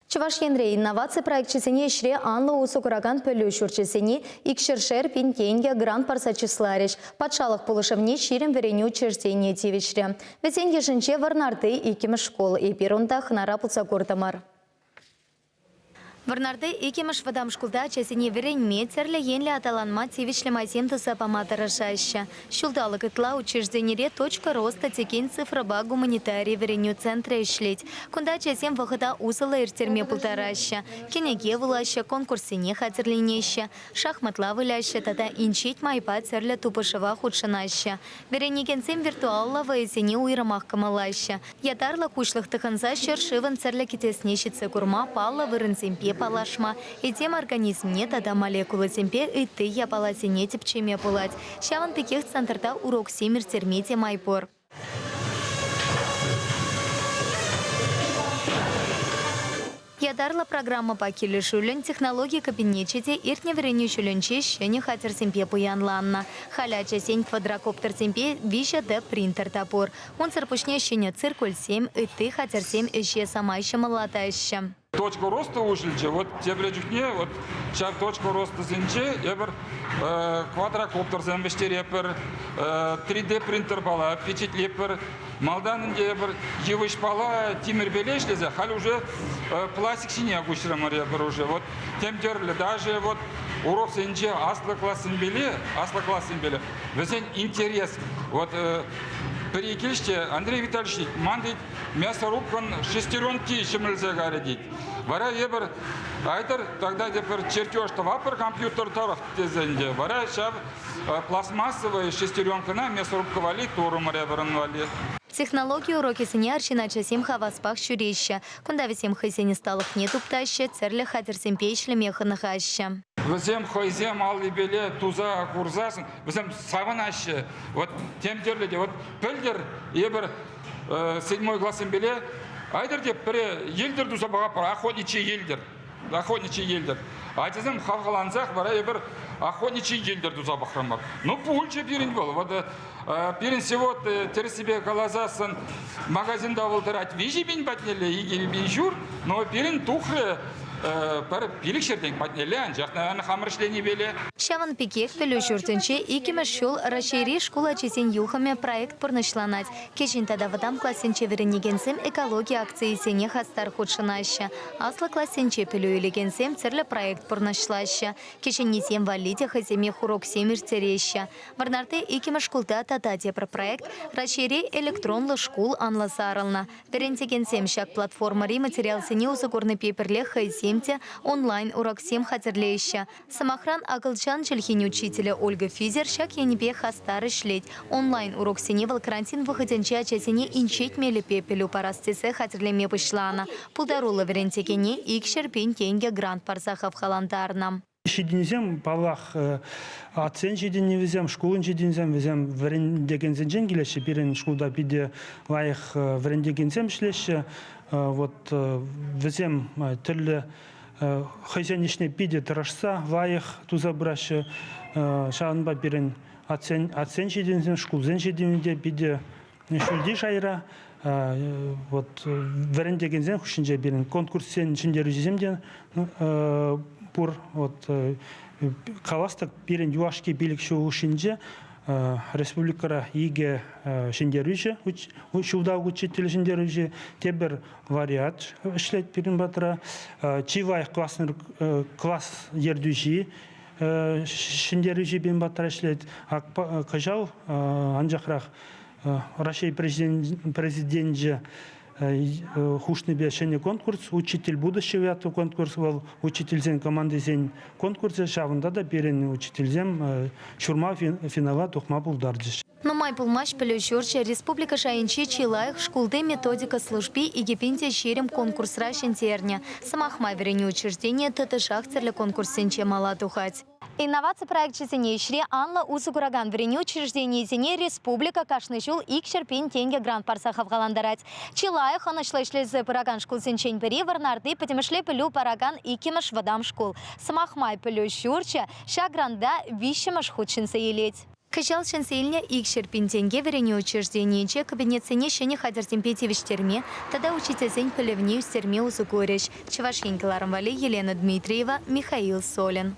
Чувашьенре инновации проектчесене ишре анлы усукураган пөлü шурчесене икшершер пинтенге грант парса числарич. Патшалық полышевне ширим вереню учреждение тивишре. Весенге жінче варнарды икимеш школ и пирунда хнара пулсакуртамар. Варнарды икимеш вадам шкулда чесене веренме церле енле аталанма тивишле майземтысы поматарашаща. Шулдалық итла учрежденире точка роста текен цифраба гуманитарий вереню центра ишлеть. Кунда чесем вахыда усала иртерме пултараща. Кенеге вылаща конкурсине хатерлинеща. Шахматла выляща тата инчить майпа церле тупышева худшинаща. Веренегенцем виртуалла ваесене уйрамах камалаща. Ятарла кушлых тыханза шершиван церле китеснещице курма палла вырынцемпе палашма. И тем организм нет, а молекулы темпе и ты я палатине тепчеме пулать. Щаван пекех центрта урок семер термете майпор. Ядарла программа по килишулен технологии кабинечите иртне вереню шуленче щене хатер семпе пуянланна. Халяча сень квадрокоптер семпе вища де принтер топор. Он церпушне щене циркуль 7 и ты хатер 7 ища сама еще молотающа. Точка роста ушельче, вот тебрежухне, вот сейчас точка роста зенче, я бы квадрокоптер земвештерепер, 3D принтер бала, печатлепер, малдан я бы евыш бала, тимер белешлезе, хал уже пластик сине гушрамар я бы уже, вот тем дерли даже вот урок зенче асла классен беле, везен интерес, вот перекишьте, Андрей Витальевич, мандит мясорубкан шестеренки шимельзе гаридит. Вара ебер айтер тогда теперь чертеж вапер компьютер торах тезенде. Вара сейчас пластмассовая шестеренка на мясорубка вали туру мореберн вали. Технологии уроки синярчи на часим хаваспах щурища. Кунда весем хайсене сталых нету птаща, церля хатер семпейшле меха нахаща. Везем хайзем алли беле туза курзасын, везем саванаще. Вот тем дерледе, вот пельдер ебер 7 классым беле, айдер деп пре елдер дуза бага пара охотничий елдер. А тезем хавгаланзах бара ебер охотничий елдер дуза бахрамар. Ну пульче пирин был. Вот пирин сегод терсибе калазасын магазинда волдырать вижи бин батнеле иги бин жур, но пирин тухле пар пиликшерден батнеле анжахна хамыршлени беле. Щаван пекех пелю журтенче икиме шул расшири школа чесен юхаме проект порнышланать. Кешин тада вадам классенче веренегенсем экология акции сене хастар худшинаща. Асла классенче пелю илегенсем церле проект порнышлаща. Кешин несем валите хаземе хурок семир тереща. Варнарте икиме шкулда татате про проект расшири электронлы школ анла сарылна. Верентегенсем шак платформари материал сене узагорны пеперле хайземте онлайн урок сем хатерлеща. Самохран акылчан чельхини учителя Ольга Физер шак янебе хастары шлеть. Онлайн урок сеневал карантин выходенча часене инчеть мели пепелю парастисе хатерлеме пышлана. Пулдарула верентекене икшер пинтенге грант парсахав халандарнам. Шединзем палах ацен шединзем школын шединзем везем верендегензен женгилеше пирен школда биде лайх верендегензем шлеше вот везем түрлі хайзенишне биде тырышса лайх тузабрашы шағынба пирен ацен шединзем школзен шединзе биде шульди шайра вот верендегензен хушинже пирен конкурсен шиндеру жеземден пур вот каластык пирен юашки билик шуушинже республикара иге шиндерүже учуда учитель шиндерүже тебер вариат ишлет пирен батра чивай класс ердүжи шиндерүже бен батра ишлет кажал анжахрах Россия президент хушный бешене конкурс, учитель будущего это конкурс был, учитель зен команды зен конкурсе шавында да берен учитель зен шурма финала тухма булдардыш. Но май пулмаш пелющурча республика шайынчи чилаях шкулды методика служби и гипинте щерем конкурс рашентерня. Самахмай вереню учреждение тытышах церле конкурсенче мала тухать. Инновация проект чесене ишре анла усугураган вереню учреждение зене республика кашнышул икшер пинтенге грант парсахав галандарать. Чилаях анышлы шлезе параган школ сенчень бери варнарды потемышле пелю параган икимаш вадам школ. Самахмай пелющурча ша гранда вищемаш худшинса елеть. Кыжал шынсейліне икшер пинтенге верене учреждениече кабинетсене шене хадертен петевиштерме, тада учительсен пылевне устерме узу гореш. Чевашенькаларым вали Елена Дмитриева, Михаил Солин.